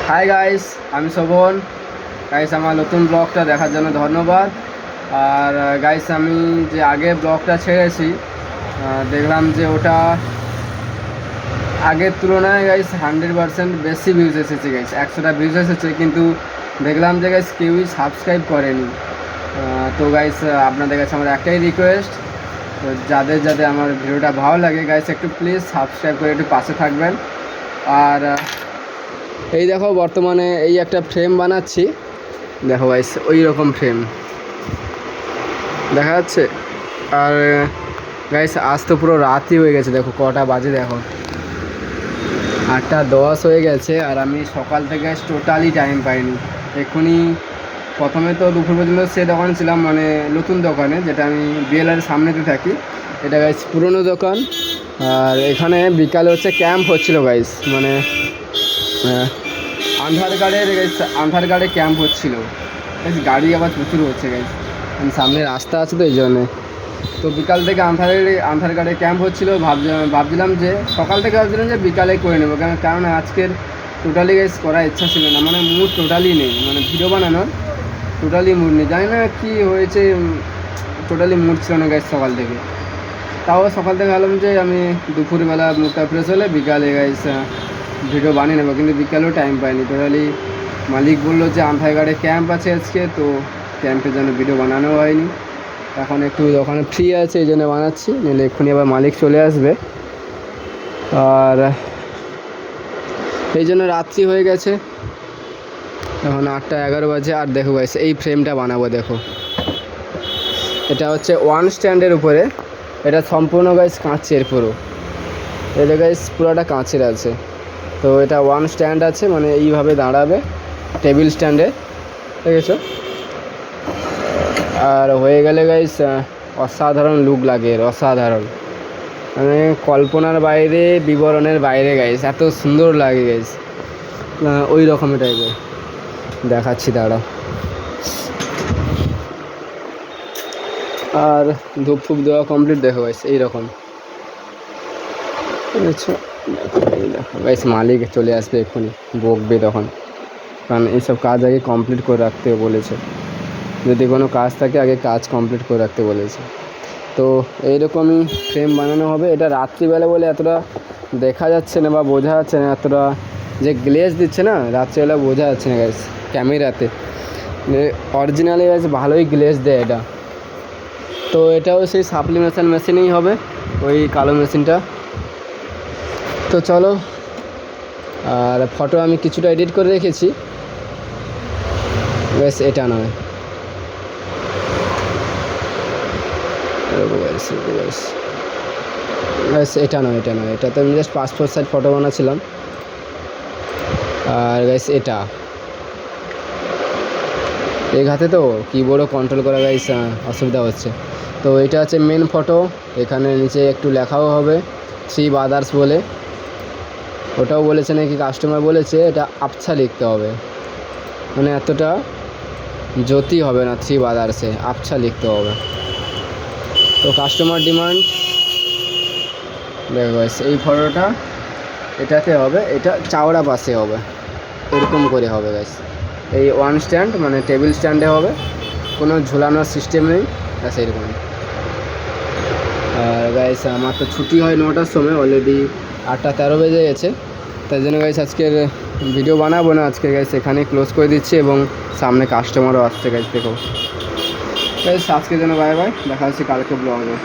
Hi guys, আমি Sovan. Guys, আমার নতুন ব্লগটা দেখার জন্য ধন্যবাদ। আর গাইস, আমি যে আগে ব্লগটা ছেড়েছি দেখলাম যে ওটা আগের তুলনায় গাইস 100% বেশি ভিউজ এসেছে। গাইস 100টা ভিউজ এসেছে, কিন্তু দেখলাম যে গাইস কেউই সাবস্ক্রাইব করেনি। তো গাইস, আপনাদের কাছে আমার একটাই রিকোয়েস্ট, তো যাদের যাদের আমার ভিডিওটা ভালো লাগে গাইস, একটু প্লিজ সাবস্ক্রাইব করে একটু পাশে থাকবেন। আর এই দেখো, বর্তমানে এই একটা ফ্রেম বানাচ্ছি। দেখো গাইস, ওই রকম ফ্রেম দেখা যাচ্ছে। আর গাইস, আজ তো পুরো রাতই হয়ে গেছে। দেখো কটা বাজে, দেখো 8:10 হয়ে গেছে। আর আমি সকাল থেকে টোটালি টাইম পাইনি। এক্ষুনি প্রথমে তো দুপুর পর্যন্ত সে দোকানে ছিলাম, মানে নতুন দোকানে, যেটা আমি বিএলআর সামনেতে থাকি। এটা গাইস পুরনো দোকান। আর এখানে বিকালে হচ্ছে ক্যাম্প হচ্ছিলো গাইস, মানে আন্ধার গাড়ে ক্যাম্প হচ্ছিল। গাড়ি আবার প্রচুর হচ্ছে গাইস, সামনে রাস্তা আছে তো এই জন্যে। তো বিকাল থেকে আন্ধার গাড়ে ক্যাম্প হচ্ছিলো। ভাবছিলাম যে সকাল থেকে ভাবছিলাম যে বিকালে করে নেবো, কারণ আজকের টোটালি গাইস করার ইচ্ছা ছিল না, মানে মুড টোটালি নেই, মানে ভিডিও বানানোর টোটালি মুড নেই। জানি না কী হয়েছে, টোটালি মুড ছিল না গাইস সকাল থেকে। তাও সকাল থেকে ভাবলাম যে আমি দুপুরবেলা মুডটা ফ্রেশ হলে বিকালে গাইস ভিডিও বানিয়ে নেবো, কিন্তু বিকালেও টাইম পাইনি টোটালি। মালিক বললো যে আন্ধারগাড়ে ক্যাম্প আছে আজকে, তো ক্যাম্পের জন্য ভিডিও বানানো হয়নি। এখন একটু ওখানে ফ্রি আছে, এই জন্য বানাচ্ছি, নাহলে এক্ষুনি আবার মালিক চলে আসবে। আর এই জন্য রাত্রি হয়ে গেছে, এখন 8:11 বাজে। আর দেখো গাইস, এই ফ্রেমটা বানাবো। দেখো, এটা হচ্ছে ওয়ান স্ট্যান্ডের উপরে, এটা সম্পূর্ণ গাইস কাঁচের, পুরো এটা গাইস পুরোটা কাঁচের আছে। তো এটা ওয়ান স্ট্যান্ড আছে, মানে এইভাবে দাঁড়াবে টেবিল স্ট্যান্ডে, দেখেছো? আর হয়ে গেলে গাইস অসাধারণ লুক লাগে, অসাধারণ, মানে কল্পনার বাইরে, বিবরণের বাইরে গাইস, এত সুন্দর লাগে গাইস। ওই রকম টাইপের দেখাচ্ছি, দাঁড়াও। আর ধূপ ফুপ দেওয়া কমপ্লিট, দেখো গাইস এইরকম। আচ্ছা, দেখো গাইস, মালিক চলে আসবে এক্ষুনি, বকবে তখন, কারণ এইসব কাজ আগে কমপ্লিট করে রাখতে বলেছে। যদি কোনো কাজ থাকে আগে কাজ কমপ্লিট করে রাখতে বলেছে। তো এইরকমই ফ্রেম বানানো হবে। এটা রাত্রিবেলা বলে এতটা দেখা যাচ্ছে না বা বোঝা যাচ্ছে না, এতটা যে গ্লেজ দিচ্ছে না রাত্রিবেলা বোঝা যাচ্ছে না গাইস ক্যামেরাতে। অরিজিনালি গাইস ভালোই গ্লেজ দেয় এটা। তো এটাও সেই সাপ্লিমেশন মেশিনেই হবে, ওই কালো মেশিনটা। তো চলো, আর ফটো আমি কিছুটা এডিট করে রেখেছি, বেশ এটা নয়, এটা নয়, এটা তো আমি জাস্ট পাসপোর্ট সাইজ ফটো বানাচ্ছিলাম। আর গাইস, এটা এই হাতে তো কিবোর্ডও কন্ট্রোল করা গাইস অসুবিধা হচ্ছে। তো এটা হচ্ছে মেন ফটো, এখানে নিচে একটু লেখাও হবে 3 ব্রাদার্স বলে। ওটাও বলেছে নাকি, কাস্টমার বলেছে এটা আবছা লিখতে হবে, মানে এতটা জ্যোতি হবে না, 3 ব্রাদার্সে আবছা লিখতে হবে। তো কাস্টমার ডিমান্ড, দেখো গাইস এই ফটোটা এটাতে হবে, এটা চাওড়া পাশে হবে, এরকম করে হবে গাইস। এই ওয়ান স্ট্যান্ড মানে টেবিল স্ট্যান্ডে হবে, কোনো ঝোলানোর সিস্টেম নেই, ব্যাস এরকম। আর গাইস, আমার তো ছুটি হয় 9টার সময়, অলরেডি 8:13 বেজে গেছে। তাই জন্য গাইস আজকের ভিডিও বানাবো না আজকে গাইস, এখানেই ক্লোজ করে দিচ্ছি, এবং সামনে কাস্টমারও আসছে গাইস। দেখো গাইস, আজকের জন্য বাই বাই, দেখা হচ্ছে কালকে ব্লগে।